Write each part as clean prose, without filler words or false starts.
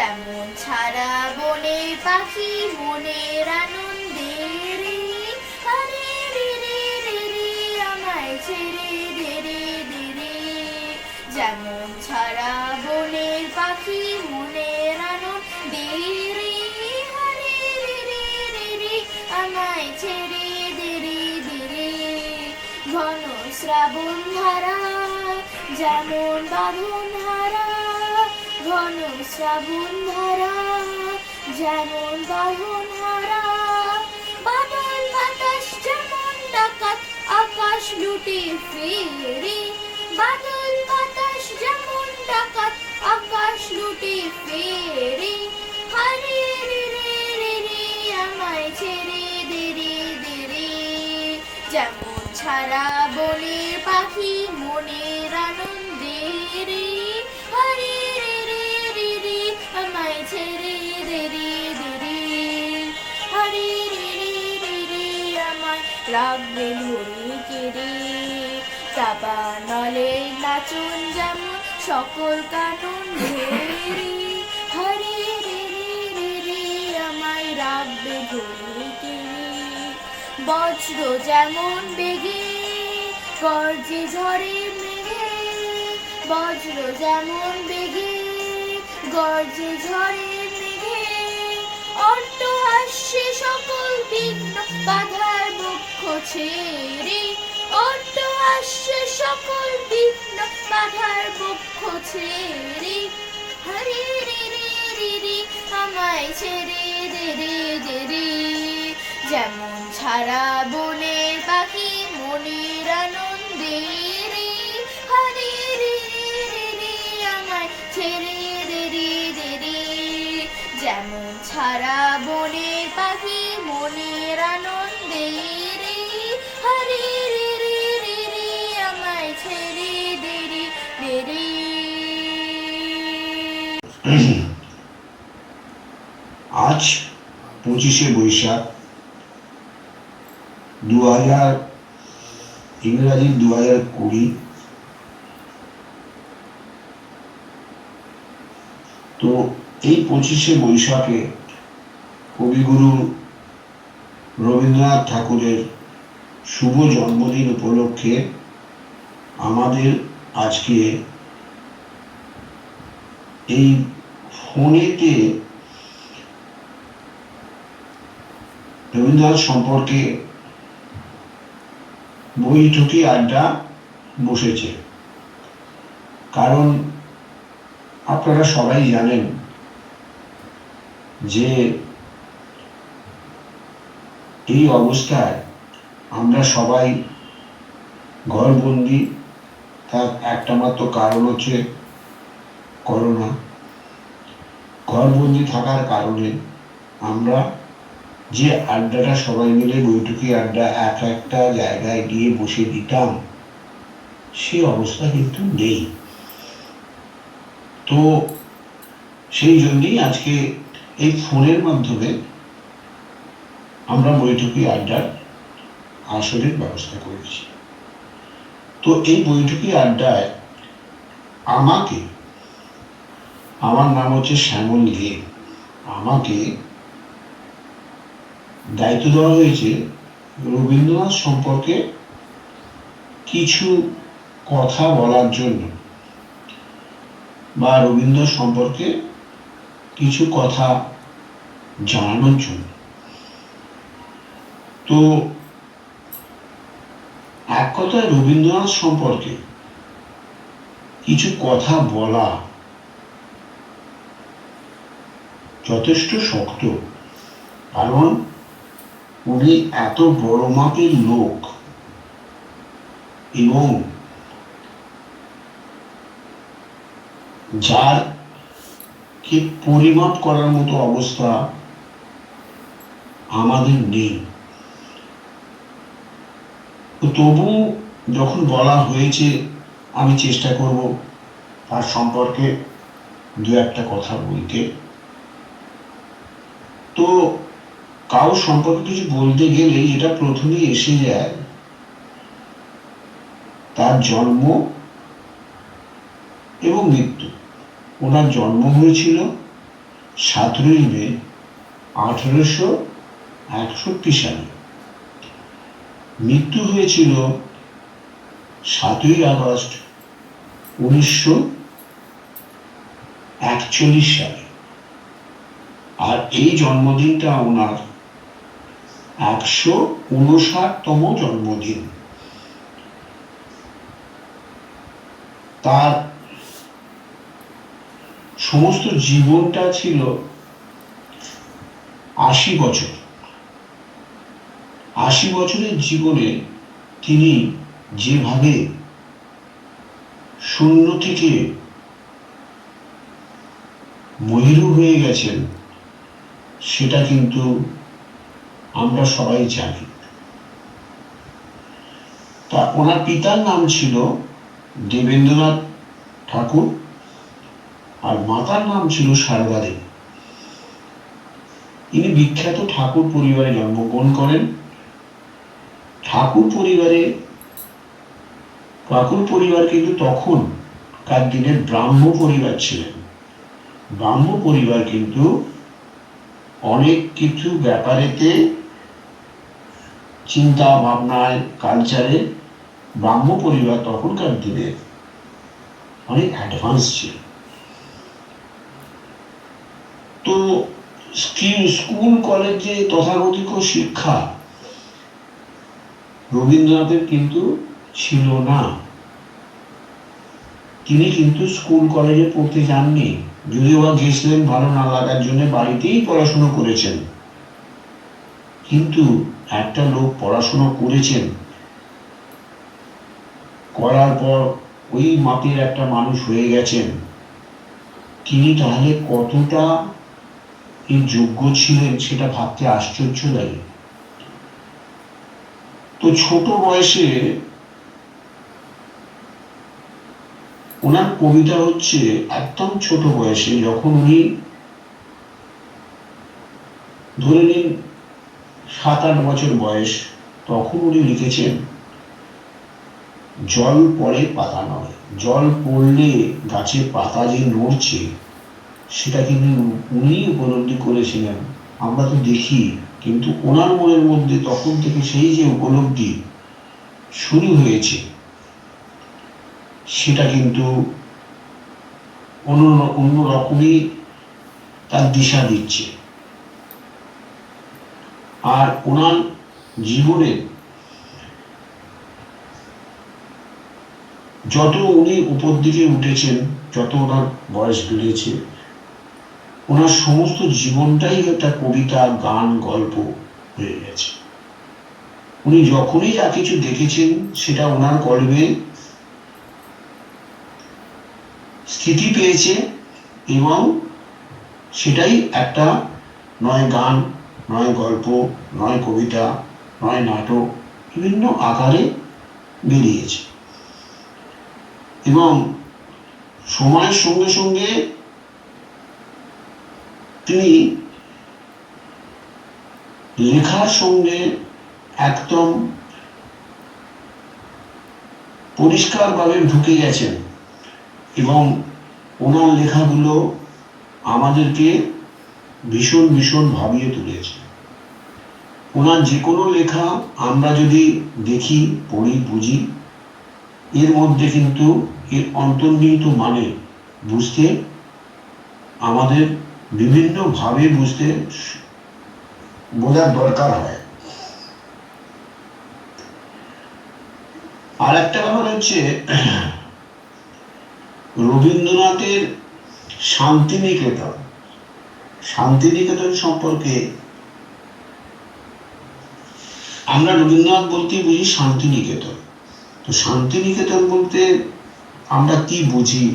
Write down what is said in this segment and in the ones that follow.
যেমন ছাড়া বনের পাখি মনের আনন্দে রে, আরে রে রে রে রে আমায় ছেড়ে দে রে দে রে। যেমন ছাড়া বনের পাখি মনের আনন্দে রে, আরে রে রে রে রে আমায় ছেড়ে দে রে দে রে। ঘন শ্রাবণ ধারা যেমন বাঁধন হারা, ঘন শ্রাবণ ধারা যেমন বাঁধন হারা। বাদল বাতাস যেমন ডাকাত আকাশ লুটে ফেরে, বাদল বাতাস যেমন ডাকাত আকাশ লুটে ফেরে। হরে রে রে রে রে আমায় ছেড়ে দে রে দে রে। যেমন ছাড়া বনের পাখি মনের আনন্দে রে, হরে রে রে রে রে আমায় ছেড়ে দে রে দে রে। হরে রে রে রে রে আমায় রাখবে ধরে কেড়ে। চাপা নলে নাচন যেমন সকল কানন ঢেরে, হরে রে রে রে রে আমায় রাখবে ধরে কেড়ে। বজ্র যেমন বেগে গর্জে ঝড়ে মেঘে, বজ্র যেমন বেগে গর্জে ঝড়ে মেঘে। অট্টহাস্যে সকল বিঘ্ন বাধার বক্ষ ছেড়ে, অট্টহাস্যে সকল বিঘ্ন বাধার বক্ষ ছেড়ে। হরে রে রে রে রে আমায় ছেড়ে দে রে দে রে। যেমন ছাড়া বনের পাখি মনের আনন্দে রে, হরে রে রে রে রে আমায় ছেড়ে দে রে দে রে। যেমন ছাড়া বনের পাখি মনের আনন্দে রে, হরে রে রে রে রে আমায় ছেড়ে দে রে দে রে। আজ 25শে বৈশাখ ইংরাজি 2020। তো এই 25শে বৈশাখে কবিগুরু রবীন্দ্রনাথ ঠাকুরের শুভ জন্মদিন উপলক্ষে আমাদের আজকে এই ফোনেতে রবীন্দ্রনাথ সম্পর্কে বৈঠকি আড্ডা বসেছে। কারণ আপনারা সবাই জানেন যে এই অবস্থায় আমরা সবাই ঘরবন্দি। তার একটা মাত্র কারণ হচ্ছে করোনা। ঘরবন্দি থাকার কারণে আমরা যে আড্ডাটা সবাই মিলে বৈঠকি আড্ডা একটা জায়গায় গিয়ে বসে দিতাম, সে অবস্থা কিন্তু নেই। তো সেই জন্যই আজকে এই ফোনের মাধ্যমে আমরা বৈঠকি আড্ডার আসরের ব্যবস্থা করেছি। তো এই বৈঠকি আড্ডায় আমার নাম হচ্ছে শ্যামল দে, আমাকে দায়িত্ব দেওয়া হয়েছে রবীন্দ্রনাথ সম্পর্কে কিছু কথা বলার জন্য, বা রবীন্দ্র সম্পর্কে কিছু কথা জানানোর জন্য। তো এক কথায় রবীন্দ্রনাথ সম্পর্কে কিছু কথা বলা যথেষ্ট শক্ত। কারণ উনি এত বড় মাপের লোক এবং যার কে পরিমাপ করার মতো অবস্থা আমাদের নেই। তবু যখন বলা হয়েছে আমি চেষ্টা করব তার সম্পর্কে দু একটা কথা বলতে। তো কারোর সম্পর্কে কিছু বলতে গেলে যেটা প্রথমেই এসে যায় তার জন্ম এবং মৃত্যু। ওনার জন্ম হয়েছিল 17 মে 1861 সালে। মৃত্যু হয়েছিল 7 আগস্ট 1941 সালে। আর এই জন্মদিনটা ওনার 159তম জন্মদিন। তার সমস্ত জীবনটা ছিল 80 বছর। 80 বছরের জীবনে তিনি যেভাবে শূন্য থেকে মহিরু হয়ে গেছেন সেটা কিন্তু আমরা সবাই জানি। তা ওনার পিতার নাম ছিল দেবেন্দ্রনাথ ঠাকুর আর মাতার নাম ছিল সারদা দেবী। ইনি বিখ্যাত ঠাকুর পরিবারে জন্মগ্রহণ করেন। ঠাকুর পরিবার কিন্তু তখনকার দিনের ব্রাহ্ম পরিবার ছিলেন। ব্রাহ্ম পরিবার কিন্তু অনেক কিছু ব্যাপারেতে চিন্তা ভাবনায় কালচারে ব্রাহ্ম পরিবার তখনকার দিনে অনেক অ্যাডভান্স ছিল। তো স্কুল কলেজে তথাকথিত শিক্ষা রবীন্দ্রনাথের কিন্তু ছিল না। তিনি কিন্তু স্কুল কলেজে পড়তে যাননি, যদিও বা গেছিলেন ভালো না লাগার জন্য, বাড়িতেই পড়াশোনা করেছেন। কিন্তু একটা লোক পড়াশোনা করেছেন, করার পর ওই মাপের একটা মানুষ হয়ে গেছেন, তিনি তাহলে কতটা যোগ্য ছিলেন সেটা ভাবতে আশ্চর্য লাগে। তো ছোট বয়সে ওনার কবিতা হচ্ছে একদম ছোট বয়সে, যখন উনি ধরে নিন 7-8 বছর বয়স, তখন উনি লিখেছেন জল পড়ে পাতা নয়। জল পড়লে গাছের পাতা যে নড়ছে সেটা কিন্তু উনি উপলব্ধি করেছিলেন। আমরা তো দেখি, কিন্তু ওনার মনের মধ্যে তখন থেকে সেই যে উপলব্ধি শুরু হয়েছে সেটা কিন্তু অন্য রকমই তার দিশা দিচ্ছে। আর ওনার জীবনে যত উনি উপর দিকে উঠেছেন, যত ওনার বয়স বেড়েছে, ওনার সমস্ত জীবনটাই একটা কবিতা, গান, গল্প হয়ে গেছে। উনি যখনই যা কিছু দেখেছেন সেটা ওনার কলমে স্থিতি পেয়েছে এবং সেটাই একটা নয় গান, নয় গল্প, নয় কবিতা, নয় নাটক, বিভিন্ন আকারে বেরিয়েছে। এবং সময়ের সঙ্গে সঙ্গে তিনি লেখার সঙ্গে একদম পরিষ্কারভাবে ঢুকে গেছেন এবং ওনার লেখাগুলো আমাদেরকে ভীষণ ভীষণ ভাবিয়ে তুলেছে। ওনার যে কোনো লেখা আমরা যদি দেখি, পড়ি, বুঝি, এর মধ্যে কিন্তু এর অন্তর্নিহিত মানে বুঝতে আমাদের বিভিন্নভাবে বোঝার দরকার হয়। আর একটা ব্যাপার হচ্ছে রবীন্দ্রনাথের শান্তিনিকেতন। শান্তিনিকেতন সম্পর্কে আমরা রবীন্দ্রনাথ বলতে বুঝি শান্তিনিকেতন। তো শান্তিনিকেতন বলতে আমরা কি বুঝি,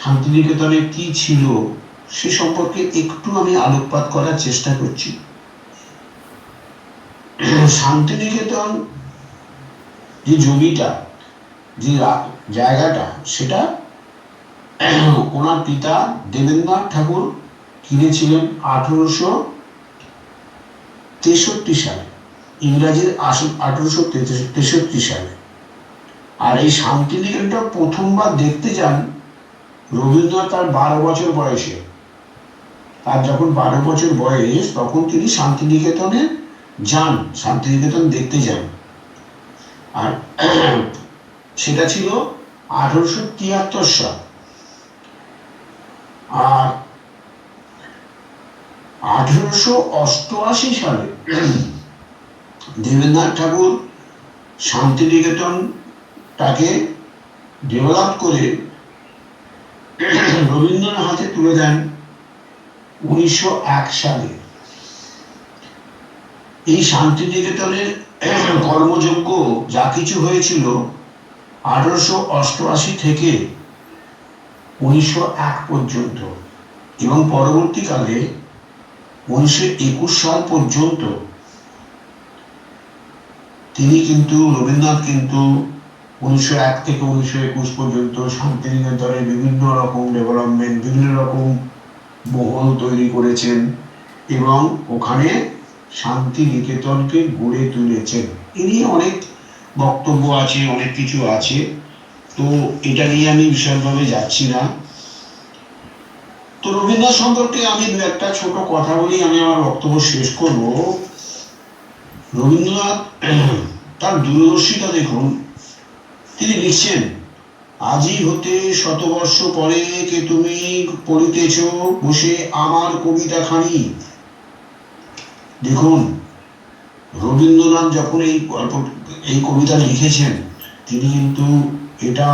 শান্তিনিকেতনে কি ছিল, সে সম্পর্কে একটু আমি আলোকপাত করার চেষ্টা করছি। শান্তিনিকেতন যে জমিটা, যে জায়গাটা, সেটা ওনার পিতা দেবেন্দ্রনাথ ঠাকুর কিনেছিলেন 1863 সালে, ইংরাজির 1863 সালে। আর এই শান্তিনিকেতনটা প্রথমবার দেখতে যান রবীন্দ্রনাথ তার 12 বছর বয়সে। তার যখন 12 বছর বয়স তখন তিনি শান্তিনিকেতনে যান, শান্তিনিকেতন দেখতে যান। আর সেটা ছিল 1873 সাল। আর 1888 সালে দেবেন্দ্রনাথ ঠাকুর শান্তিনিকেতনটাকে ডেভেলপ করে রবীন্দ্রনাথ হাতে তুলে দেন 1901 সালে। এই শান্তিনিকেতনের কর্মযজ্ঞ যা কিছু হয়েছিল 1888 থেকে 1901 পর্যন্ত, এবং পরবর্তীকালে 1921 সাল পর্যন্ত তিনি কিন্তু রবীন্দ্রনাথ কিন্তু 1901 থেকে 1921 পর্যন্ত শান্তিনিকেতনের বিভিন্ন রকম ডেভেলপমেন্ট, বিভিন্ন রকম মহল তৈরি করেছেন এবং ওখানে শান্তিনিকেতনকে গড়ে তুলেছেন। এ নিয়ে অনেক বক্তব্য আছে, অনেক কিছু আছে, তো এটা নিয়ে আমি বিশালভাবে যাচ্ছি না। তো রবীন্দ্রনাথ সম্পর্কে আমি দু একটা ছোট কথা বলি, আমি আমার বক্তব্য শেষ করব। রবীন্দ্রনাথ তার দূরদর্শিতা দেখুন। তিনি লিখছেন, আজি হতে 100 বর্ষ পরে কে তুমি পড়িতেছ বসে আমার কবিতা খানি। দেখুন, রবীন্দ্রনাথ যখন এই কবিতা লিখেছেন, তিনি কিন্তু এটা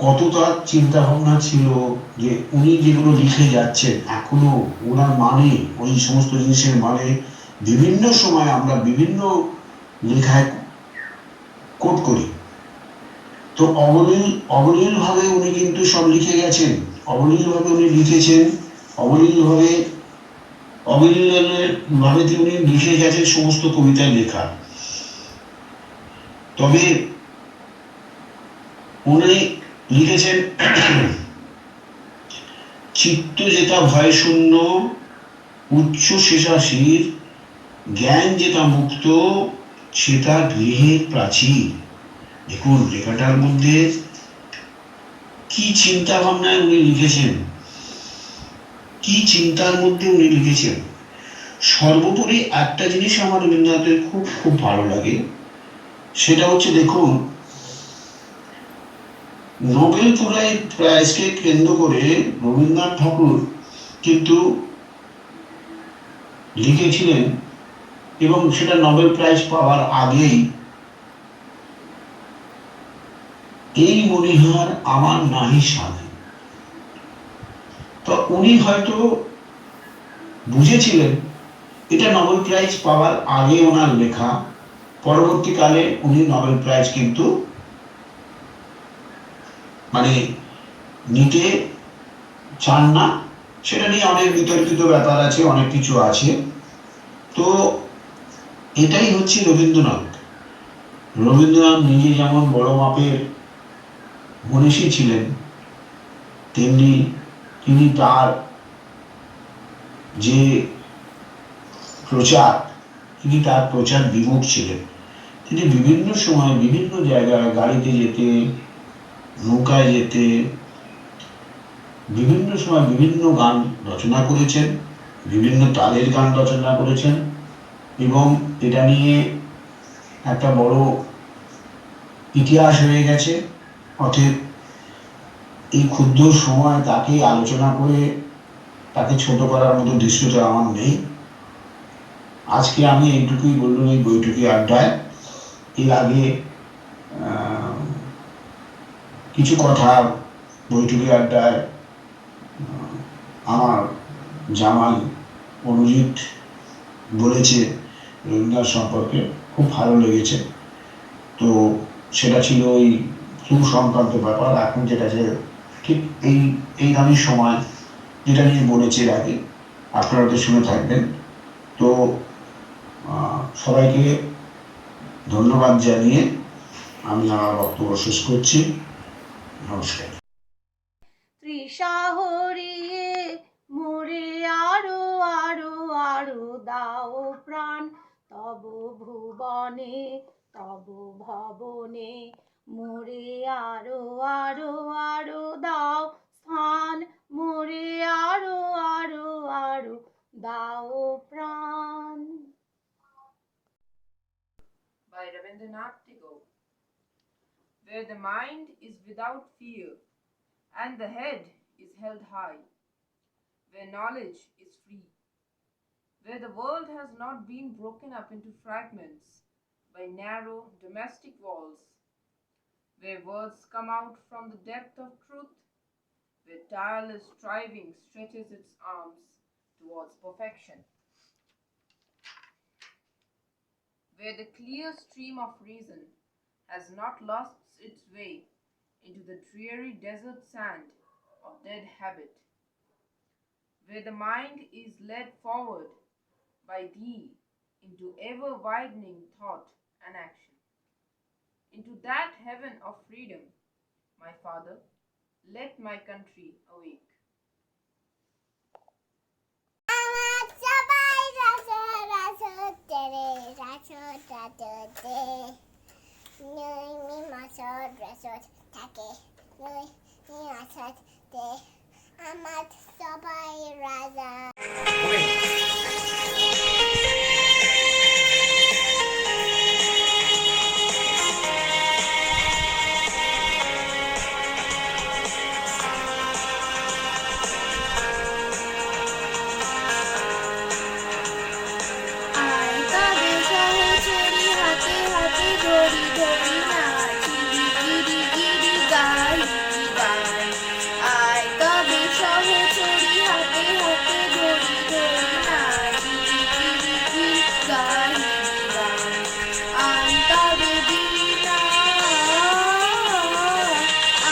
কত তার চিন্তা ভাবনা ছিল যে উনি যেগুলো লিখে যাচ্ছেন এখনো ওনার মানে, ওই সমস্ত জিনিসের মানে বিভিন্ন সময় আমরা বিভিন্ন লেখায় কোট করি। তো অবলীলভাবে উনি কিন্তু সব লিখে গেছেন, অবলীলভাবে উনি লিখেছেন, অবলীলভাবে অবলীলভাবে উনি লিখে গেছেন সমস্ত কবিতার লেখা। তবে উনি লিখেছেন, চিত্ত যেটা ভয় শূন্য উচ্চ শেষাশীর, জ্ঞান যেটা মুক্ত সেটা গৃহের প্রাচীর। দেখুন লেখাটার মধ্যে কি চিন্তা ভাবনায় উনি লিখেছেন, কি চিন্তার মধ্যে উনি লিখেছেন। সর্বোপরি একটা জিনিস আমার রবীন্দ্রনাথের খুব খুব ভালো লাগে, সেটা হচ্ছে দেখুন, নোবেল প্রাইজকে কেন্দ্র করে রবীন্দ্রনাথ ঠাকুর কিন্তু লিখেছিলেন, এবং সেটা নোবেল প্রাইজ পাওয়ার আগেই, এই মণিহার আমার নাহি সাধে। তো উনি হয়তো বুঝেছিলেন এটা নোবেল প্রাইজ পাওয়ার আগে ওনার লেখা, পরবর্তীকালে উনি নোবেল প্রাইজ কিন্তু মানে নিতে চান না। সেটা নিয়ে অনেক বিতর্কিত ব্যাপার আছে, অনেক কিছু আছে। তো এটাই হচ্ছে রবীন্দ্রনাথ। রবীন্দ্রনাথ নিজে যেমন বড় মাপের মনীষী ছিলেন, তেমনি তিনি তার যে প্রচার, তিনি তার প্রচার বিমুখ ছিলেন। তিনি বিভিন্ন সময় বিভিন্ন জায়গায় গাড়িতে যেতে, নৌকায় যেতে, বিভিন্ন সময় বিভিন্ন গান রচনা করেছেন, বিভিন্ন তালের গান রচনা করেছেন, এবং এটা নিয়ে একটা বড় ইতিহাস হয়ে গেছে। অতএব এই ক্ষুদ্র সময় তাকে আলোচনা করে তাকে ছোট করার মতো দৃশ্যটা আমার নেই। আজকে আমি এইটুকুই বললাম এই বৈঠকি আড্ডায়। এর আগে কিছু কথা বৈঠকি আড্ডায় আমার জামাই অনুজিৎ বলেছে রবীন্দ্রনাথ সম্পর্কে, খুব ভালো লেগেছে। তো সেটা ছিল ওই ফ্লু সংক্রান্ত ব্যাপার। এখন যেটা যে ঠিক এই দামি সময় যেটা নিয়ে বলেছে এর আগে, আপনারা তো শুনে থাকবেন। তো সবাইকে ধন্যবাদ জানিয়ে আমি আমার বক্তব্য শেষ করছি। নমস্কার। তৃষা হরিয়ে মোরে আরো আরো আরো দাও প্রাণ, তব ভুবনে তব ভবনে মোরে আরো আরো আরো দাও স্থান, মোরে আরো Arctigo, where the mind is without fear and the head is held high, where knowledge is free, where the world has not been broken up into fragments by narrow domestic walls, where words come out from the depth of truth, where tireless striving stretches its arms towards perfection, where the clear stream of reason has not lost its way into the dreary desert sand of dead habit, where the mind is led forward by thee into ever widening thought and action, into that heaven of freedom, my Father, let my country awake. আমার সবাই রাসতে নুই মাসর রাসত থাকে নুই মাসতে আমার সবাই রাজা আয় তবে সহচরী হাতে হাতে ধরি ধরি নাচি গিরি গিরি গাই গাই আয় তবে সহচরী হাতে হাতে ধরি ধরি নাচি গিরি গিরি গাই গাই আয় তবে বিনা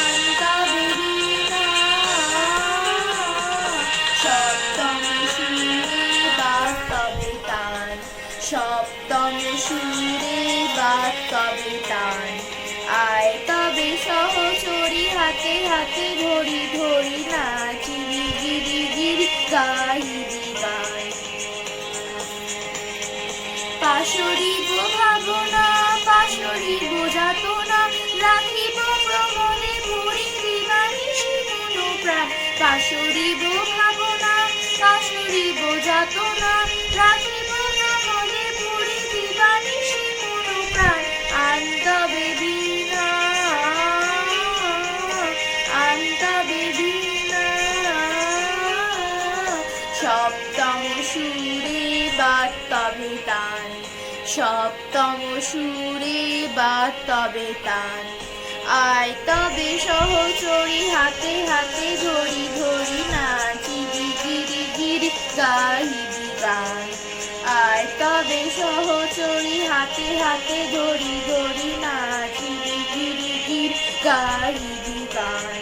আয় তবে বিনা সপ্তম সুরে বাস্তবে তান সপ্তম সুরে বাস্তবে তান আয় তবে সহচরী হাতে হাতে ধরি ধরি নাচি গিরি গিরি গাহিবি গাই পাশরিব ভাবনা পাশরিব যাতনা রাখিব প্রমলে ভরি দিবানিশি মনো প্রাণ পাশরিব ভাবনা পাশরিব যাতনা রাখিব প্রমলে ভরি দিবানিশি মনো প্রাণ আন্তবে বিনা আন্তবে বিনা সপ্তম সুরে বাস্তবে তান সপ্তম সুরে বাস্তবে তান আয় তবে সহচরী হাতে হাতে ধরি ধরি নাচি গিরি গিরি গাহিবি গান আয় তবে সহচরী হাতে হাতে ধরি ধরি নাচি গিরি গিরি গাহিবি গান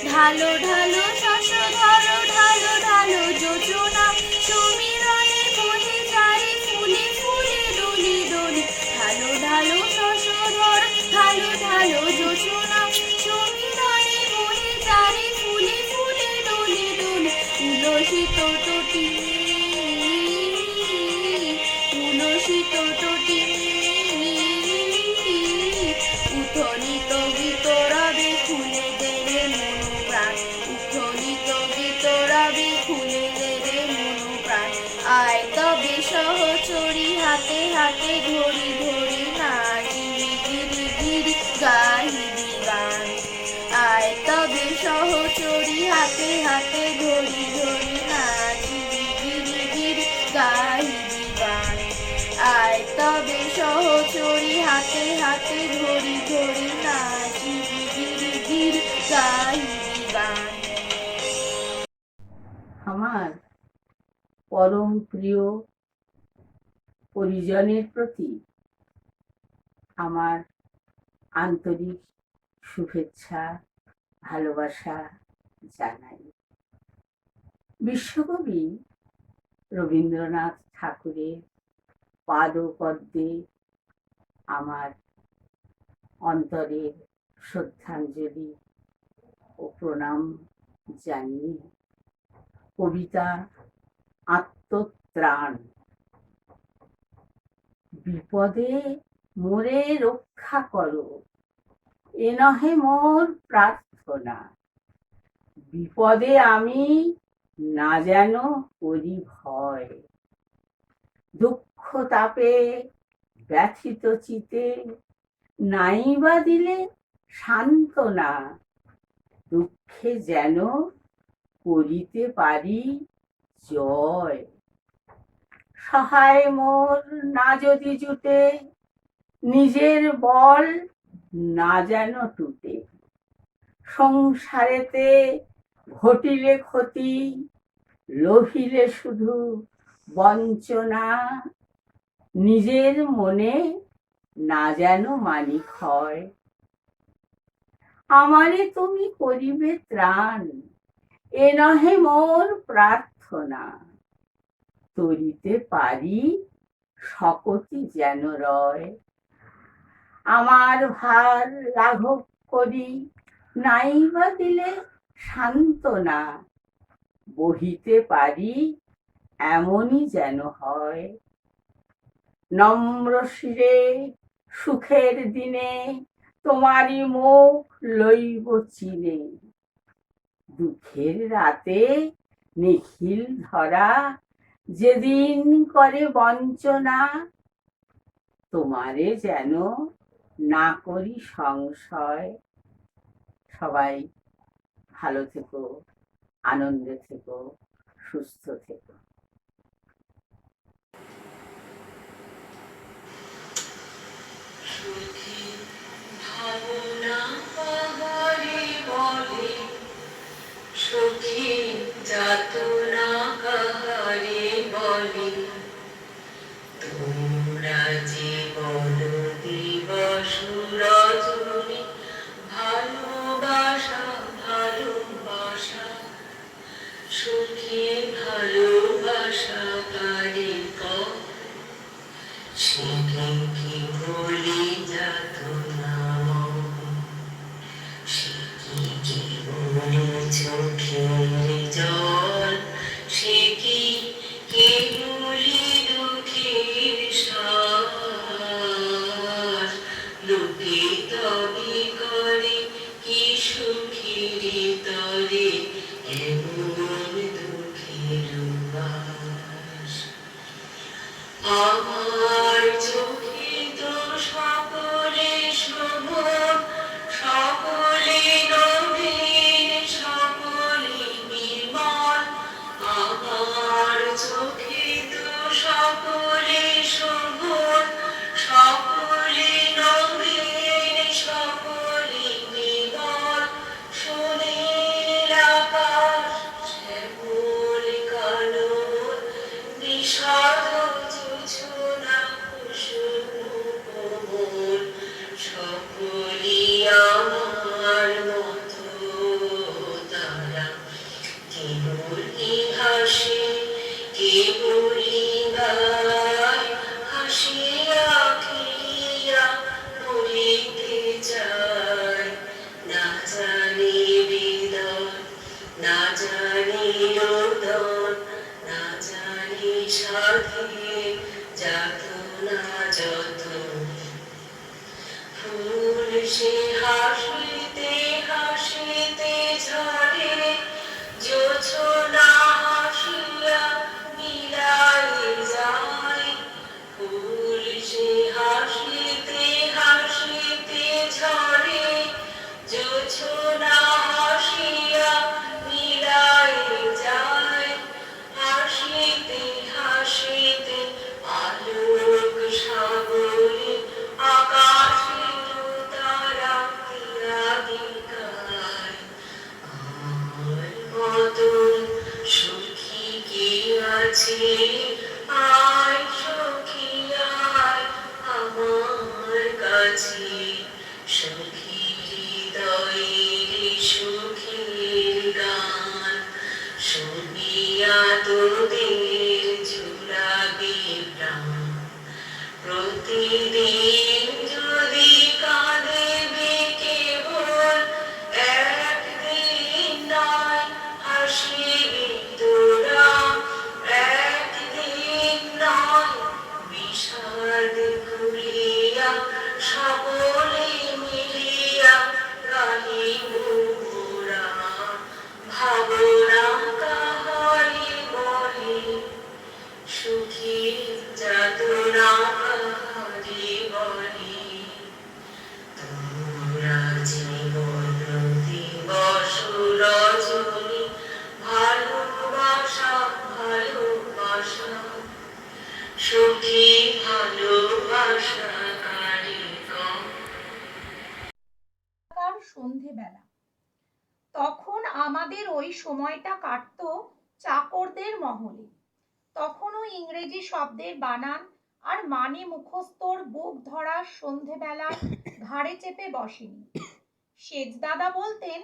ঢালো ঢালো শশ ধরো ঢালো ঢালো যোজনা সমীরণে বনে চারি ফুলে ফুলে দলি দলি ঢালো ঢালো শশ ধর ঢালো ঢালো যোজনা সমীরণে বনে চারি ফুলে ফুলে দলি দলি তুলসিত তটি তুলসিত তটি উথলিত গীতরবে খুলে দেবে মনো প্রাণ উথলিত গীতরবে খুলে দেবে মনো প্রাণ আয় তবে সহচরী হাতে হাতে ধরি ধরি নাচি গিরি গিরি গাহিবি গান আয় তবে সহচরী হাতে হাতে ধরি ধরি নাচি গিরি গিরি গাহিবি গান আয় তবে সহচরী হাতে হাতে ধরি ধরি নাচি গিরি গিরি গাহিবি গান আমার পরম প্রিয় পরিজনের প্রতি আমার আন্তরিক শুভেচ্ছা ভালোবাসা জানাই। বিশ্বকবি রবীন্দ্রনাথ ঠাকুরের পাদপদ্মে আমার অন্তরের শ্রদ্ধাঞ্জলি ও প্রণাম জানিয়ে কবিতা আত্মত্রাণ। বিপদে মোরে রক্ষা করো, এ নহে মোর প্রার্থনা। বিপদে আমি না যেন করি ভয়, দুঃখ তাপে ব্যথিত চিতে নাই বা দিলে সান্ত্বনা, দুঃখে যেন করিতে পারি জয়। সহায় মোর না যদি জুটে, নিজের বল না যেন টুটে, সংসারেতে ঘটিলে ক্ষতি, লোভিলে শুধু বঞ্চনা, নিজের মনে না যেন মানি ক্ষয়। আমারে তুমি করিবে ত্রাণ, এ নহে মোর প্রার্থনা, তরিতে পারি শকতি যেন রয়। আমার ভার লাঘব করি নাই বা দিলে সান্ত্বনা, বহিতে পারি এমনই যেন হয়। নম্র শিরে সুখের দিনে তোমারই মুখ লইব চিনে, দুঃখের রাতে নিখিল ধরা যেদিন করে বঞ্চনা, তোমারে যেন না করি সংশয়। সবাই ভালো থেকো, আনন্দে থেকো, সুস্থ থেকো। ভাবনা কাহারে বলে, সখী যাতনা কাহারে বলে, তোমরা জীবন দিবস রজনী, ভালোবাসা ভালোবাসা, সখী ভালোবাসা কারে কয়, সে কি বলি যাতনা মনে, সে কি বলি চোখের জল, সে কি বলি দুঃখের সার, লোকে তবে করে কি সুখের তরে এমন দুঃখের উপাস। আমার চোখে তো সকলে শোভন, সকলে নবীন, সকলে নির্মল। আমার চোখে তো সকলে শোভন, সকলে নবীন, সকলে নির্মল। সোনের আকাশ শ্যামল কানন, বিষাদ জোছনা কুসুম কোমল, সকলি আমার মতো তারা। কে বলি হাসে, কে বলি গায়, হাসিয়া খেলিয়া মরিতে চায়। না জানি হৃদয়, না জানি রোদন, না জানি সাধে যাতনা যত। ফুল সে হাসিতে হাসিতে ঝরে, জোছনা হাসিয়া মিলায়ে যায়। ফুল সে হাসিতে হাসিতে ঝরে, জোছনা হাসিয়া মিলায়ে যায়। হাসিতে হাসিতে আলোক সাগরে, আকাশের তারা সখী ভালোবাসা কারিগর। সন্ধেবেলা তখন আমাদের ওই সময়টা কাটতো চাকরদের মহলে। তখনও ইংরেজি শব্দের বানান আর মানে মুখস্থর বুক ধরা সন্ধেবেলার ঘাড়ে চেপে বসেনি। সেজ দাদা বলতেন,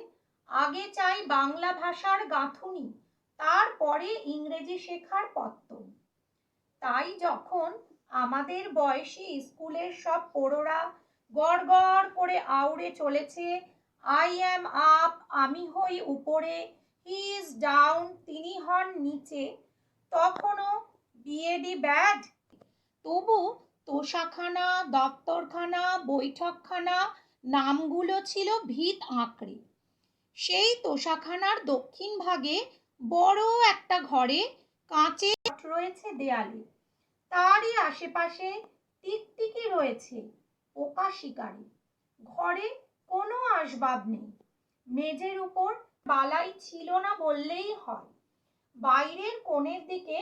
আগে চাই বাংলা ভাষার গাঁথুনি, তারপরে ইংরেজি শেখার পত্তন। তাই যখন আমাদের বয়সী স্কুলের সব পোড়োরা গড় গড় করে আউড়ে চলেছে, আই অ্যাম আপ, আমি হই উপরে, হি ইজ ডাউন, তিনি হন নিচে, তখনও বিএডি ব্যাড। তবু তোষাখানা, দপ্তরখানা, বৈঠকখানা নামগুলো ছিল ভিত আঁকড়ে। সেই তোষাখানার দক্ষিণ ভাগে বড় একটা ঘরে কাঁচের রয়েছে দেয়ালে, তারই আশেপাশে টিকটিকি রয়েছে পোকা শিকারী। ঘরে কোনো আসবাব নেই, মেঝের উপর বালাই ছিল না বললেই হয়। বাইরের কোণের দিকে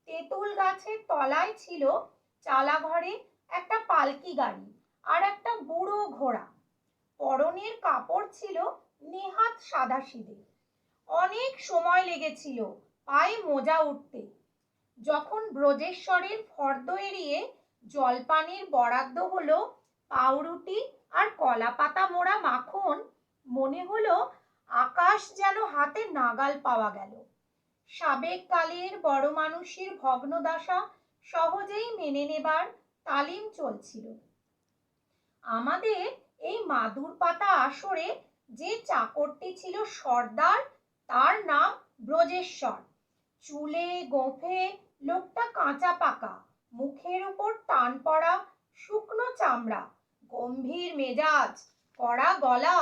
তেঁতুল গাছের তলায় ছিল চালাঘরে একটা পালকি গাড়ি আর একটা বুড়ো ঘোড়া। পরনের কাপড় ছিল নেহাত সাদাসিধে। অনেক সময় লেগেছিল পায়ে মোজা উঠতে। যখন ব্রজেশ্বরের ফর্দ এড়িয়ে জলপানের বরাদ্দ হলো পাউরুটি আর কলা পাতা মোড়া মাখন, মনে হলো আকাশ যেন হাতে নাগাল পাওয়া গেল। সাবেক কালের বড় মানুষের ভগ্নদশা সহজেই মেনে নেবার তালিম চলছিল। আমাদের এই মাদুর পাতা আসরে যে চাকরটি ছিল সর্দার, তার নাম ব্রজেশ্বর। চুলে গোঁফে লোকটা কাঁচা পাকা, মুখের উপর টান পড়া শুকনো চামড়া, গম্ভীর মেজাজ, কড়া গলা,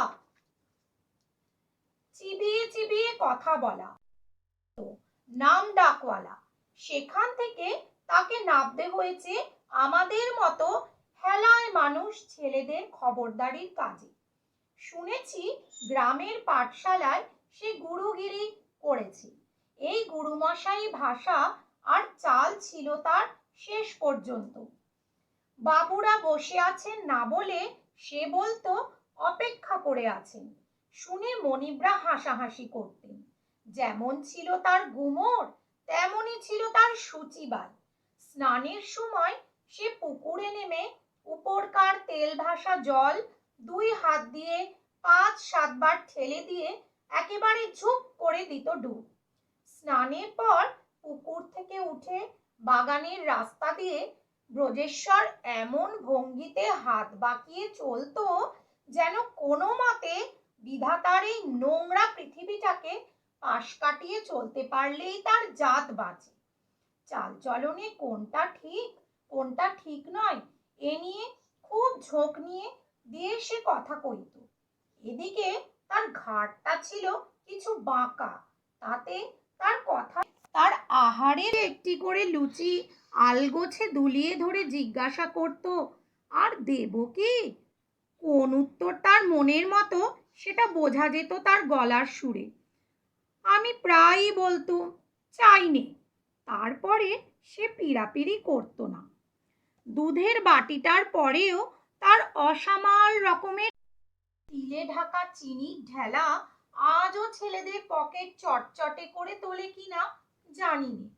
চিবিয়ে চিবিয়ে কথা বলা, নাম ডাকওয়ালা। সেখান থেকে তাকে নামতে হয়েছে আমাদের মতো হেলায় মানুষ ছেলেদের খবরদারির কাজে। শুনেছি গ্রামের পাঠশালায় সে গুরুগিরি করেছে। এই গুরুমশাই ভাষা আর চাল ছিল তার শেষ পর্যন্ত। বাবুরা বসে আছেন না বলে সে বলতো অপেক্ষা করে আছেন। শুনে মনিবরা হাসাহাসি করতেন। যেমন ছিল তার গুমর, তেমনই ছিল তার সূচিবাই। স্নানের সময় সে পুকুরে নেমে উপরকার তেল ভাসা জল 2 হাত দিয়ে 5-7 বার ঠেলে দিয়ে একেবারে ঝুপ করে দিত ডুব। স্নানের পর পুকুর থেকে উঠে বাগানের রাস্তা দিয়ে ব্রজেশ্বর এমন ভঙ্গিতে হাত বাঁকিয়ে চলতো যেন কোনো মতে বিধাতার এই নোংরা পৃথিবীটাকে পাশ কাটিয়ে চলতে পারলেই তার জাত বাঁচে। চালচলনে কোনটা ঠিক নয় এ নিয়ে খুব ঝোঁক দিয়ে সে কথা কইত। এদিকে তার ঘাড়টা ছিল কিছু বাঁকা, তাতে তার কথা তার আহারের একটি করে লুচি আলগোছে দুলিয়ে ধরে জিজ্ঞাসা করত, আর দেব কি? কোন উত্তর তার মনের মতো সেটা বোঝা যেত তার গলার সুরে। আমি প্রায়ই বলতুম চাই নে, তারপরে সে পিড়াপিড়ি করতো না। দুধের বাটিটার পরেও তার অসামাল রকমের তিলে ঢাকা চিনির ঢেলা আজও ছেলেদের পকেট চটচটে করে তোলে কিনা জানি না।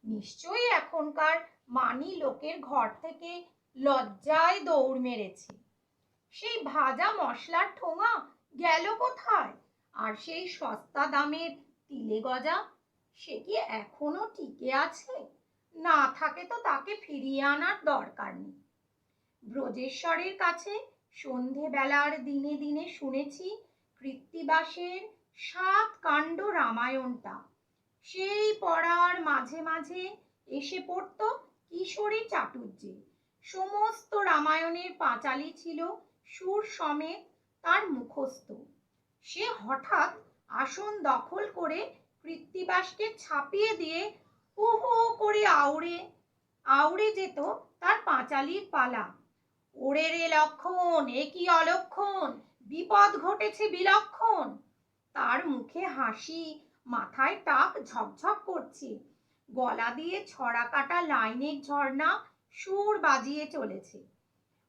নিশ্চয়ই এখনকার মানি লোকের ঘর থেকে লজ্জায় দৌড় মেরেছে। সেই ভাজা মশলার ঠোঙা গেল কোথায়? আর সেই সস্তা দামের তিলে গজা, সে কি এখনো টিকে আছে? না থাকে তো তাকে ফিরিয়ে আনার দরকার নেই। ব্রজেশ্বরের কাছে সন্ধেবেলার দিনে দিনে শুনেছি কৃত্তিবাসের 7 কাণ্ড রামায়ণটা। সেই পড়ার মাঝে মাঝে এসে পড়ত কিশোরী চাটুর্যে। সমস্ত রামায়ণের পাঁচালি ছিল সুর সমেত তার মুখস্থ। সে হঠাৎ আসন দখল করে কৃত্তিবাসকে ছাপিয়ে দিয়ে হু হু করে আউড়ে যেত তার পাঁচালির পালা। ওরে রে লক্ষণ, এ কি অলক্ষণ, বিপদ ঘটেছে বিলক্ষণ। তার মুখে হাসি, মাথায় টাক ঝকঝক করছে, গলা দিয়ে ছড়া কাটা লাইনের ঝর্ণা সুর বাজিয়ে চলেছে।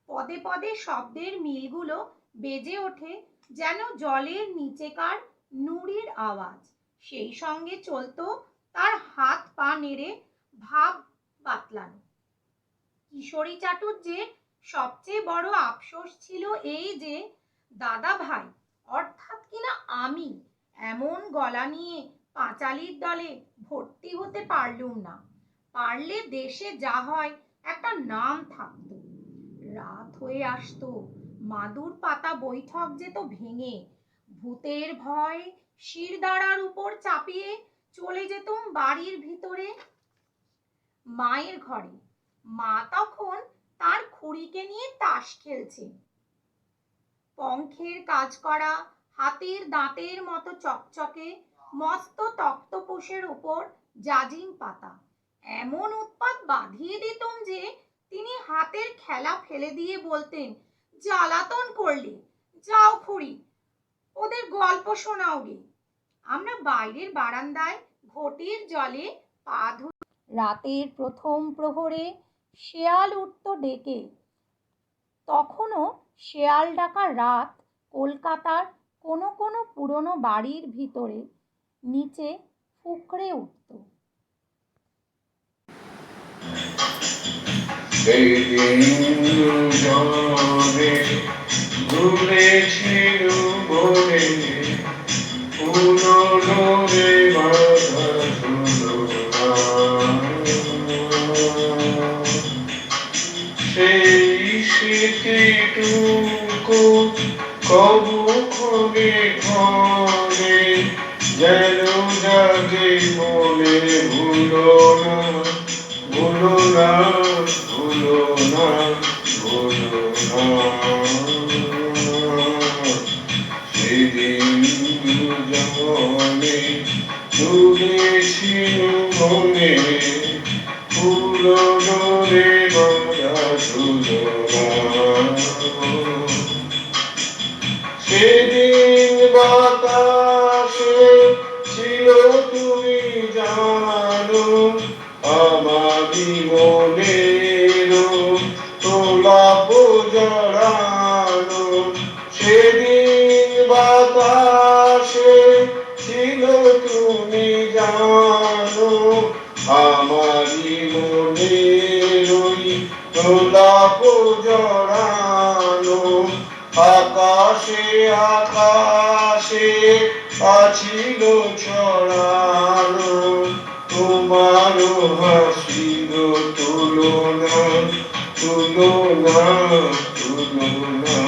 পদে পদে শব্দের মিলগুলো বেজে ওঠে যেন জলের নিচেকার নুড়ির আওয়াজ। সেই সঙ্গে চলতো তার হাত পা নেড়ে ভাব বাতলানো। কিশোরী চাটুর্যের সবচেয়ে বড় আফসোস ছিল এই যে দাদা ভাই অর্থাৎ কিনা আমি এমন গলা নিয়ে পাঁচালির দলে ভর্তি হতে পারলুম না। পারলে দেশে যা হয় একটা নাম থাকতো। রাত হয়ে আসতো, মাদুর পাতা বৈঠক যেত ভেঙে, ভূতের ভয় শিরদাঁড়ার উপর চাপিয়ে চলে যেতুম বাড়ির ভিতরে মায়ের ঘরে। মা তখন তার খুড়িকে নিয়ে তাস খেলছে। পঙ্খের কাজ করা হাতির দাঁতের মতো চকচকে মস্ত তক্তপোষের উপর জাজিম পাতা। এমন উৎপাত বাঁধিয়ে দিতুম যে তিনি হাতের খেলা ফেলে দিয়ে বলতেন, জ্বালাতন করলে, যাও খুড়ি ওদের গল্প শোনাও গে। আমরা বাইরের বারান্দায় ঘটির জলে পা ধুয়ে রাতের প্রথম প্রহরে শেয়াল উঠত ডেকে। তখনও শেয়াল ডাকা রাত কলকাতার কোনো কোনো পুরনো বাড়ির ভিতরে নিচে ফুঁকড়ে উঠত। সেই স্মৃতিটুকু কবু ক্ষণে ক্ষণে যেন জাগে মনে, ভুলো না ভুলো না ভুলো না ভুলো না। সেদিন দুজনে দুলেছিল মনে, ফুলো ডোরে বাঁধা ঝুলনা। সেদিন বাতাসে ছিল তুমি জানো আমারি মনের গোলাপ জড়ানো। সেদিন বাতাসে ছিল তুমি জানো আমারি মনের গোলাপ জড়ানো। আকাশে আকাশে আছিল ছড়ানো তোমার হাসির তুলনা, তুলনা তুলনা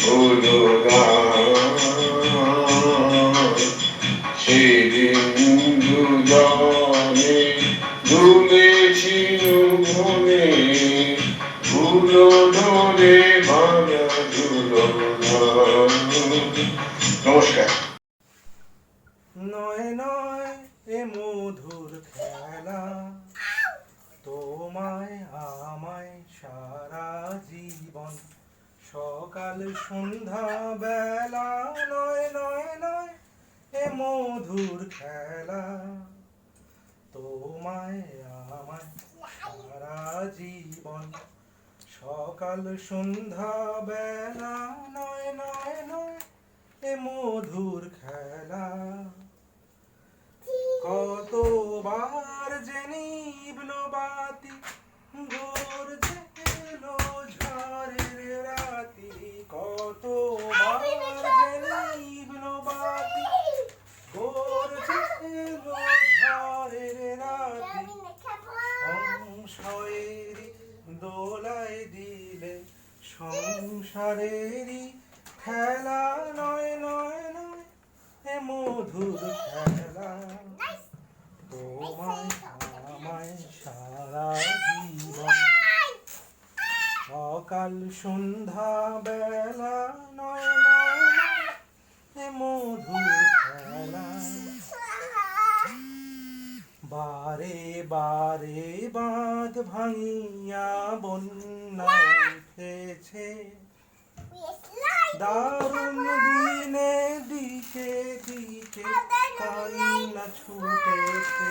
হলো না। সেদিন দুজনে দুলেছিল মনে, ভুলো ডোরে ভাঙা ঝুলনা। নমস্কার। নয় নয় এ মধুর খেলা, তোমায় আমায় সারা জীবন, সকাল সন্ধ্যা বেলা। নয় নয় নয় এ মধুর খেলা, তোমায় আমায় সারা জীবন, সকাল সন্ধ্যা বেলা। নয় নয় নয় এ মধুর খেলা। কতবার যে নিভল বাতি, গর্জে এলো ঝড়ের রাতি। কতবার যে নিভল বাতি, গর্জে এলো ঝড়ের রাতি। সংশয়েরই দোলায় দিলে সংসারেরই খেলা। নয় নয় নয় এ মধুর খেলা, তোমায় আমায় সারা জীবন, সকাল সন্ধ্যা বেলা। নয় নয় নয় এ মধুর খেলা। বারে বারে বাঁধ ভাঙিয়া বন্যা উঠেছে, দারুণ দিনে দিকে দিকে কান্না ছুটেছে।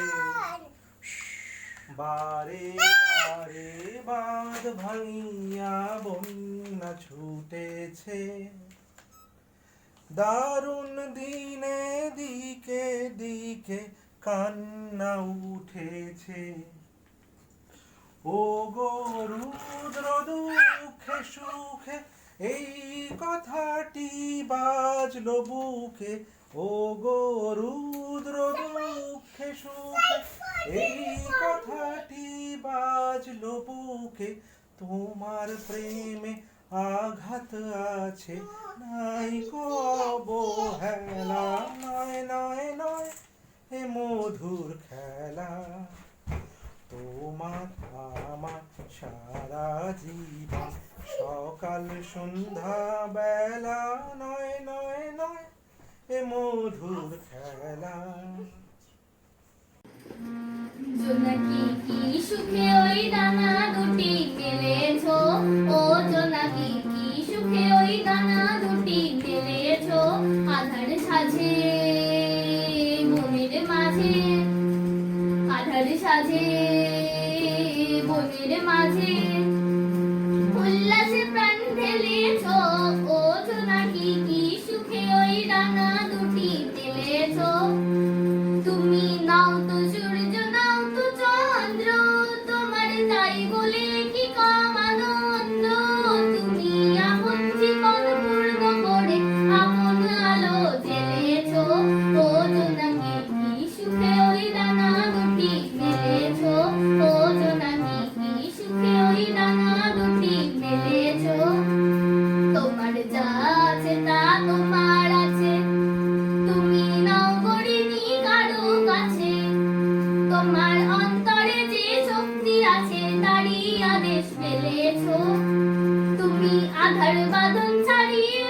বারে বারে বাঁধ ভাঙিয়া বন্যা ছুটেছে, দারুণ দিনে দিকে দিকে কান্না উঠেছে। ও গো রুদ্র দুঃখে সুখে এই কথাটি বাজলো বুকে, ও গো রুদ্র দুঃখে সুখে এই কথাটি বাজলো বুকে। তোমার প্রেমে আঘাত আছে, নাই অবহেলা, নয় নয় নয় এ মধুর খেলা। তোমার আমার সারা জীবন সকাল সন্ধ্যা বেলা, নয় নয় নয় এ মধুর খেলা। জোনাকি কি সুখে ওই দানা দুটি মেলেছো, ও জোনাকি কি সুখে ওই দানা দুটি মেলেছো। আধার সাজে বনের মাঝে, আধার সাজে বনের মাঝে, উল্লাসে প্রাণ ঢেলেছো, ও জোনাকি কি সুখে ওই দানা দুটি মেলেছো। তুমি নাও তো সূর্য নাও তো চন্দ্র, তোমার তাই বলে কি কম আনন্দ। তুমি আপন জীবন পূর্ণ করে আপন আলো জ্বেলেছো, ও জোনাকি কি সুখে ওই দানা দুটি মেলেছো, ও জোনাকি কি সুখে ওই দানা দুটি মেলেছো। তোমার যা আছে তা তোমার আছে, তুমি নাও গড়িনি কারো কাছে। তোমার অন্তরে যে শক্তি আছে তারই আদেশ পেলেছো। তুমি আধার বাঁধন ছাড়িয়ে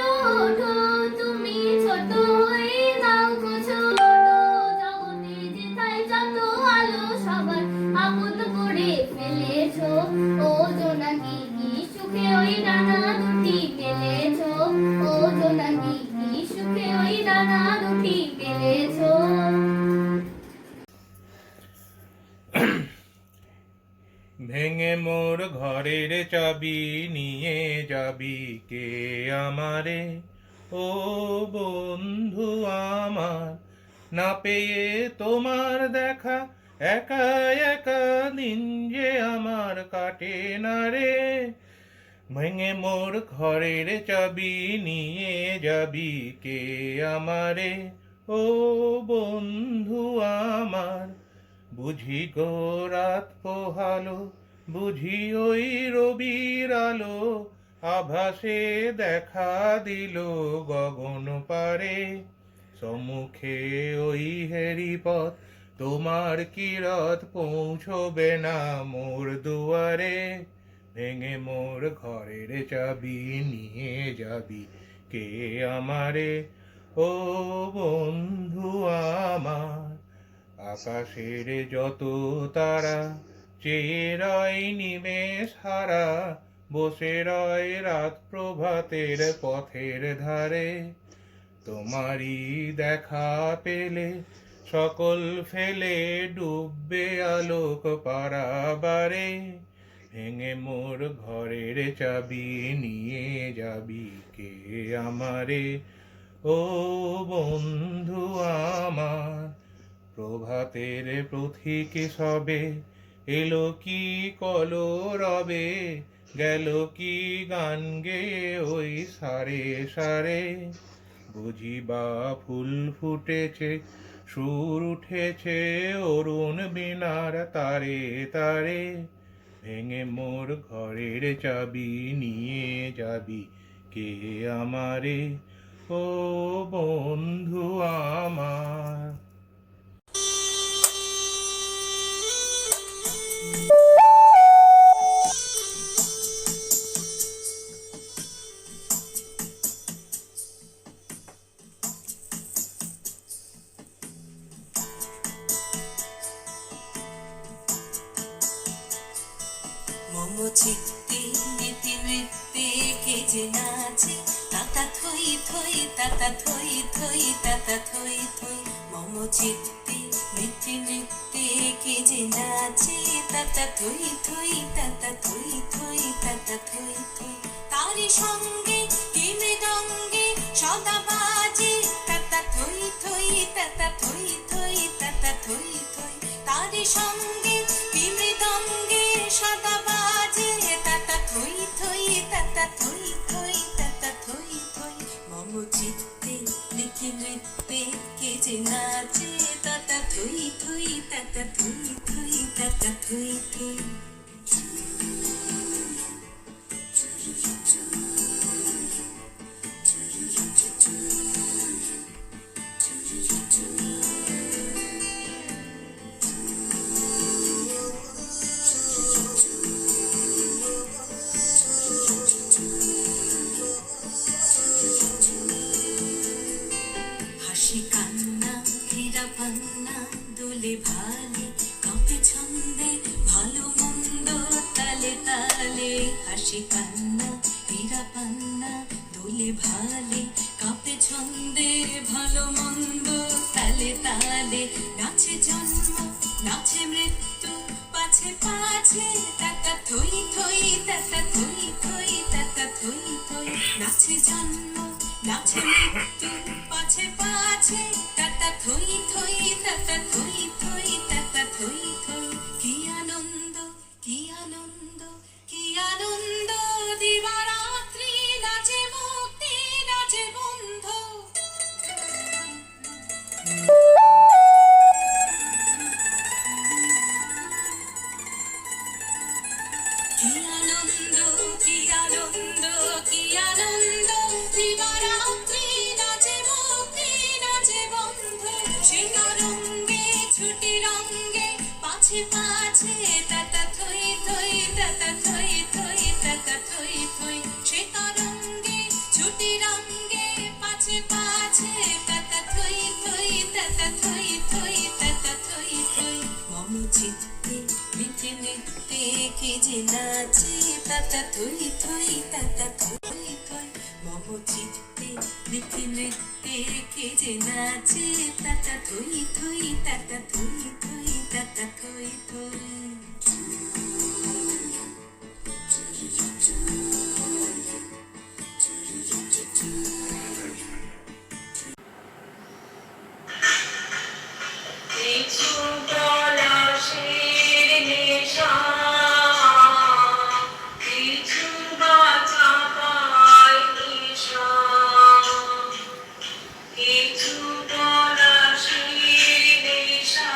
ওঠো, তুমি ছোট হয়ে নাও গো ছোট। জগতে যেথায় যত আলো সবার আপন করে ফেলেছো, ও জোনাকি কি সুখে ওই ডানা দুটি মেলেছো, ও জোনাকি কি সুখে ওই ডানা দুটি মেলেছো। ভেঙে মোর ঘরের চাবি নিয়ে যাবি কে আমারে, ও বন্ধু আমার। না পেয়ে তোমার দেখা একা একা দিন যে আমার কাটে না রে। ভেঙে মোর ঘরের চাবি নিয়ে যাবি কে আমারে, ও বন্ধু আমার। বুঝি গো রাত পোহালো, বুঝি ওই রবির আলো, আভাসে দেখা দিল গগন পারে। সম্মুখে ওই হেরিপথ তোমার কিরত পৌঁছবে না মোর দুয়ারে। ভেঙে মোর ঘরের চাবি নিয়ে যাবি কে আমারে, ও বন্ধু আমার। আকাশের যত তারা চেয়ে রয় নিমেষ হারা, বসে রয় রাত প্রভাতের পথের ধারে। তোমারই দেখা পেলে সকল ফেলে ডুববে আলোক পারাবারে। ভেঙে মোর ঘরের চাবি নিয়ে যাবি কে আমারে, ও বন্ধু আমার। প্রভাতের পথিক সবে এলো কি কলরবে, গেল কি গান গেয়ে ওই সারে সারে। বুঝিবা ফুল ফুটেছে, সুর উঠেছে অরুণ বীণার তারে তারে। ভেঙে মোর ঘরের চাবি নিয়ে যাবি কে আমারে, ও বন্ধু আমার। মম চিত্তে নীতি নৃত্যে কে যে নাচে, তাতা থই থই তাতা থই থই তাতা থই থই। মম চিত্তে নীতি নৃত্যে কে যে নাচে, তাতা থই থই তাতা থই থই তাতা থই থই তারি সঙ্গে কি মৃদঙ্গে সদা বাজে তাতা থই থই তাতা থই থই তাতা থই থই তারি সঙ্গে কি মৃদঙ্গে সদা বাজে তাতা থই থই তাতা থই থই তাতা থই থই মম চিত্তে লিখে নৃত্যে কে যে নাচে তাতা থই থই তাতা থই থই তাতা থই থই হাসি কান্না হীরা পান্না দোলে ভালে কাঁপে ছন্দে ভালো মন্দ তালে তালে হাসি কান্না হীরা পান্না দোলে ভালে কাঁপে ছন্দে ভালো মন্দ তালে তালে নাচে জন্ম নাচে মৃত্যু পাছে পাছে তাতা থই থই তাতা থই থই তাতা থই থই নাচে জন্ম নাচে মৃত্যু পাছে পাছে তাতা থই থই তাতা থই থই তাতা থই থই কি আনন্দ কি আনন্দ কি আনন্দ দিবারাত্রি নাচে মুক্তি নাচে বন্ধ কি আনন্দ কি আনন্দ কি আনন্দ দিবারাত্রি নাচে মুক্তি নাচে বন্ধ সে রঙ্গে ছুটি রঙ্গে পাছে পাছে তাতা থই থই তাতা থই থই তাতা থই থই সে রঙ্গে ছুটি রঙ্গে পাছে পাছে তাতা থই থই তাতা থই থই তাতা থই থই মম চিত্তে মিঠে নৃত্যে কে যে নাচে তাতা থই থই তাতা থই থই মম চিত্তে মিঠে নৃত্যে কে যে নাচে তাতা থই থই তাতা থই থই তাতা থই থই কিছু পলাশের নেশা কিছু বাঁচা পায় নেশা কিছু পলাশের নেশা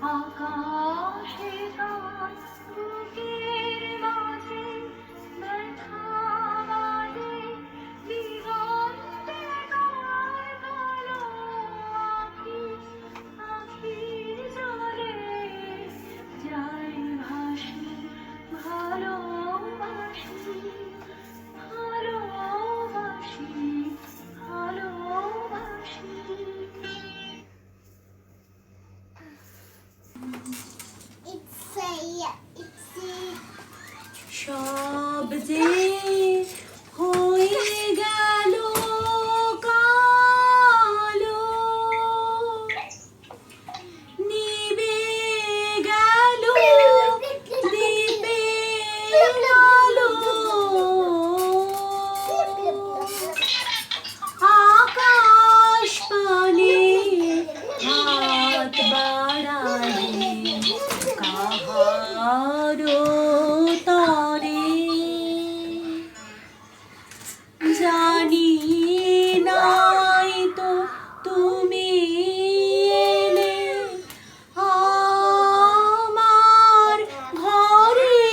আকাশে তার বুকের মাঝে ব্যথা বাজে, দিগন্তে তার কালো আঁখি, আঁখির জলে যায় ভাসি, ভালোবাসি, ভালোবাসি, ভালোবাসি। It's a সব যে হয়ে গেল কালো, নিবে গেল দ্বীপের আলো, আকাশ পানে হাত বাড়ালে কাহারো তরে, জানি নাই তো তুমি এলে আমার ঘরে,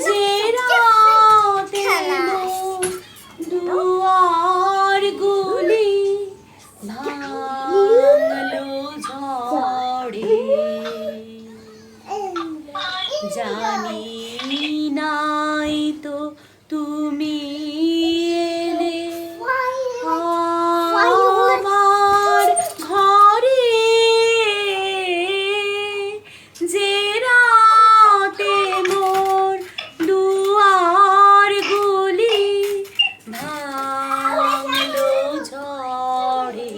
যে রাতে দুয়ার গুলি ভাঙলো ঝড়ে, জানি নাই তো তুমি এলে আমার ঘরে, যে রাতে মোর দুয়ার গুলি ভাঙলো ঝড়ে,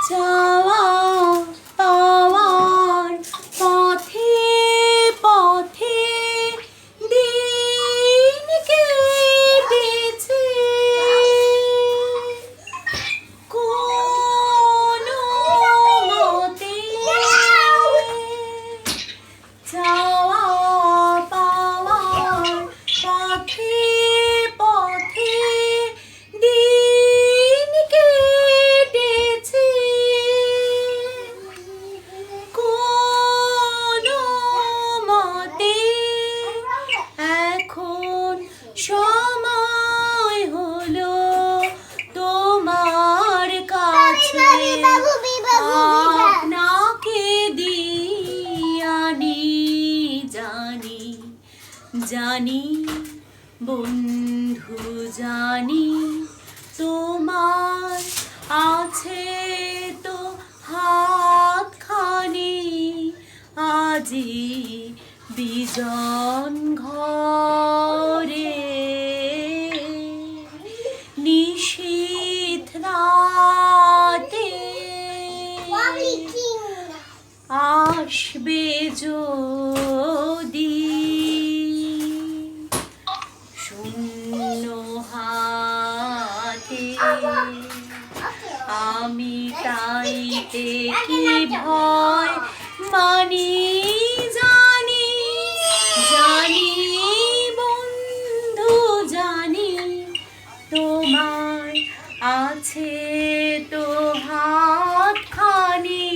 চাওয়া পাওয়ার পথে পথে দিন কেটেছে, কোনো মতে চাওয়া পাওয়ার পথে পথে দিন কেটেছে, কোনো মতে এখন সময় হলো তোমার কাছে আপনাকে দিয়ানি, জানি জানি বন্ধু জানি তোমার আছে তো হাতখানি, আজি বিজন ঘরে, নিশীথ রাতে আসবে যদি, শূন্য হাতে আমি তাইতে কি ভয় মানি, জানি জানি বন্ধু জানি তোমার আছে তো হাতখানি,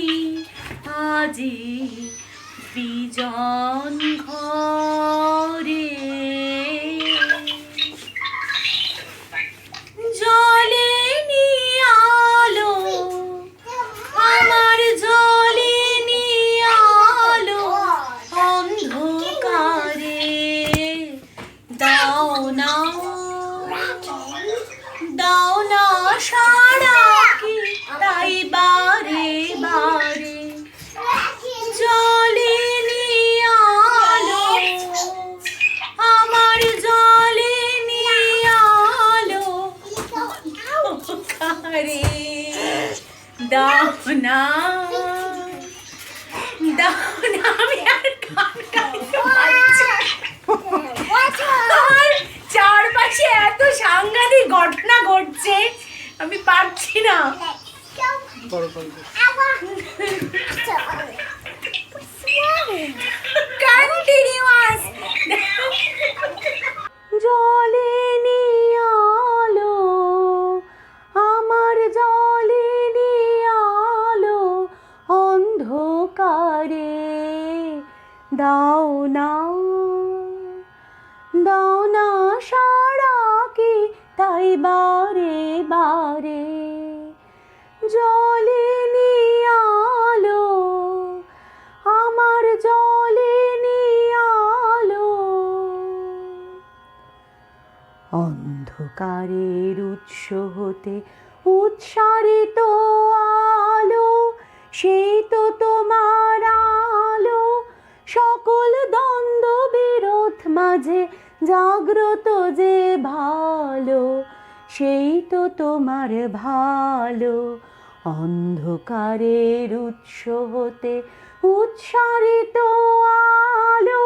আজি বিজন ঘরে, জলে নিয়ালো আমার, জলে নিয়ালো অন্ধকারে, দাও না দাও না সারা কি তাই বারে বারে, জলে নিয়ালো আমার, জলে নিয়ালো অন্ধকারে, দাও না আমি আর গান গাইতে পারছি না। আমার চারপাশে এত সাংঘাতিক ঘটনা ঘটছে, আমি পারছি না। Continuous. জলে নিয়ালো আমার, না, দাও না সাড়া কি তাই বারে বারে জ্বলেনি আলো, আমার জ্বলেনি আলো। অন্ধকারের উৎস হতে উৎসারিত আলো, সেই তো তোমার আলো। সকল দ্বন্দ্ব বিরোধ মাঝে জাগ্রত যে ভালো, সেই তো তোমার ভালো। অন্ধকারের উৎস হতে উৎসারিত আলো,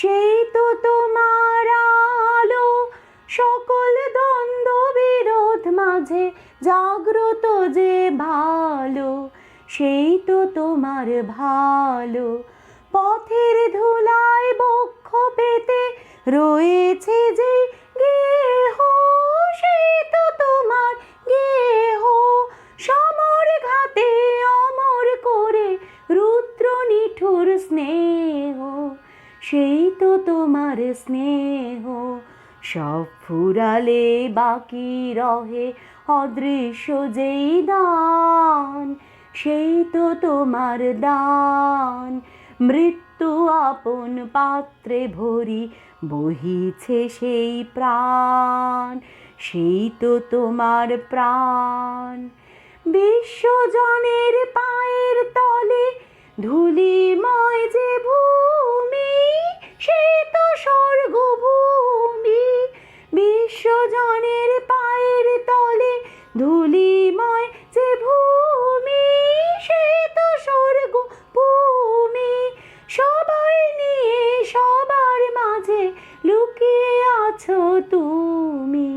সেই তো তোমার আলো। সকল দ্বন্দ্ব বিরোধ মাঝে জাগ্রত যে ভালো, সেই তো তোমার ভালো। পথের ধুলায় বক্ষ পেতে রয়েছে যে গেহ, সেই তো তোমার গেহ। সমর ঘাতে অমর করে রুদ্র নিঠুর স্নেহ, সেই তো তোমার স্নেহ। সব ফুরালে বাকি রহে অদৃশ্য যেই দান, সেই তো তোমার দান। মৃত্যু আপন পাত্রে ভরি বহিছে সেই প্রাণ, সেই তো তোমার প্রাণ। বিশ্বজনের পায়ের তলে ধূলিময় যে ভূমি, সেই তো স্বর্গভূমি। বিশ্বজনের পায়ের তলে ধূলিময় যে ভূমি, সেই তো স্বর্গভূমি। সবাই নিয়ে সবার মাঝে লুকিয়ে আছো তুমি,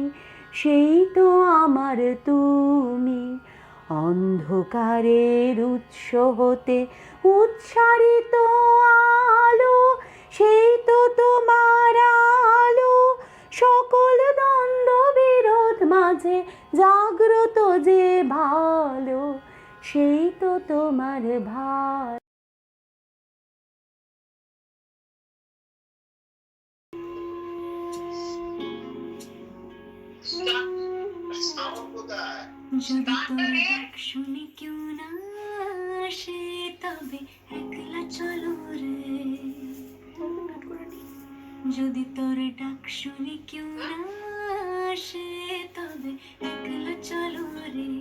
সেই তো আমার তুমি। অন্ধকারের উৎস হতে উৎসারিত আলো, সেই তো তোমার আলো। সকল দ্বন্দ্ব বিরোধ মাঝে জাগ্রত যে ভালো, সেই তো তোমার ভালো। যদি তোর ডাক শুনি কেউ না আসে, তবে একলা চলো রে। যদি তোর ডাক শুনি কেউ না আসে, তবে একলা চলো রে।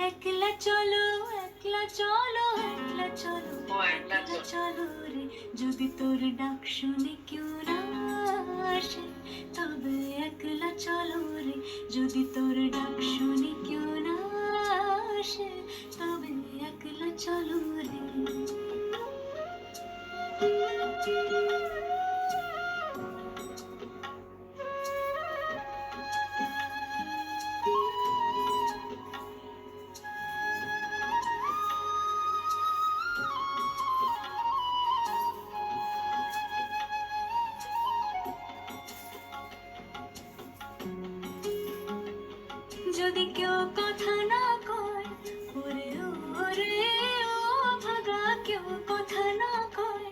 একলা চলো, একলা চলো, একলা চলো, একলা চলো রে। যদি তোর ডাক শুনি কেউ না আসে, তবে একলা চলো রে। যদি তোর ডাক শুনি কেউ না আসে, তবে একলা চলো রে। যদি কেউ কথা না কয়, ওরে ওরে ও ভাগা, কেউ কথা না কয়।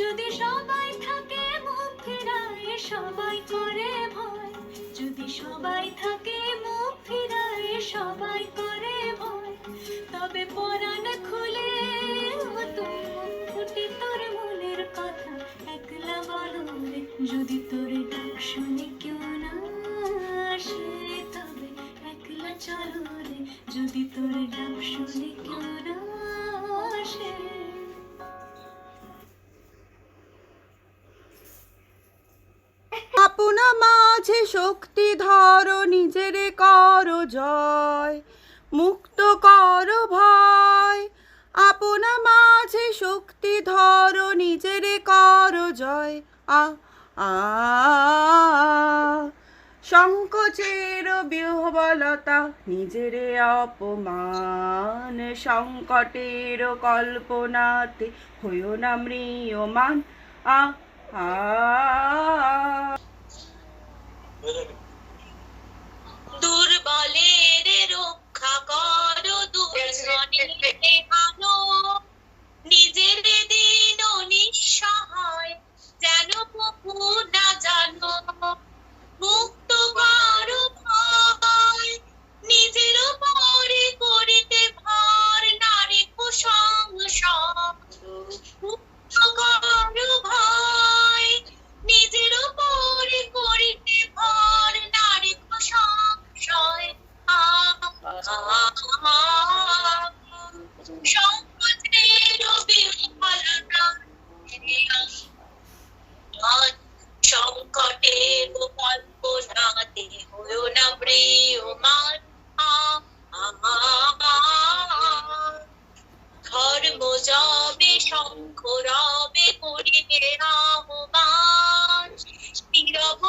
যদি সবাই থাকে মুখ ফিরায়, সবাই করে ভয়। যদি সবাই থাকে মুখ ফিরায়, সবাই করে ভয়। তবে পরাণ খুলে তুই মুখ ফুটে তোর মনের কথা একলা বলো রে। যদি তোর ডাক শুনে কেউ না আসে, তবে একলা চলো রে। যদি তোর ডাক শুনে কেউ না আসে। আপনা মাঝে শক্তি ধরো, নিজেরে করো জয়, মুক্ত করো ভয়। আপনা মাঝে শক্তি ধরো, নিজেরে করো জয়। আ আ সংকোচের বিহ্বলতা, নিজেরে অপমান। সংকটের কল্পনাতে হইও না ম্রিয়মান। আ আ দুর্বলের রক্ষা করো, দুর্জনের আলো। নিজের দিন নিঃসহায় প্রিয়মান আমার ধর্ম যাবে শঙ্খ রবে করিবে আহ্বান নীরব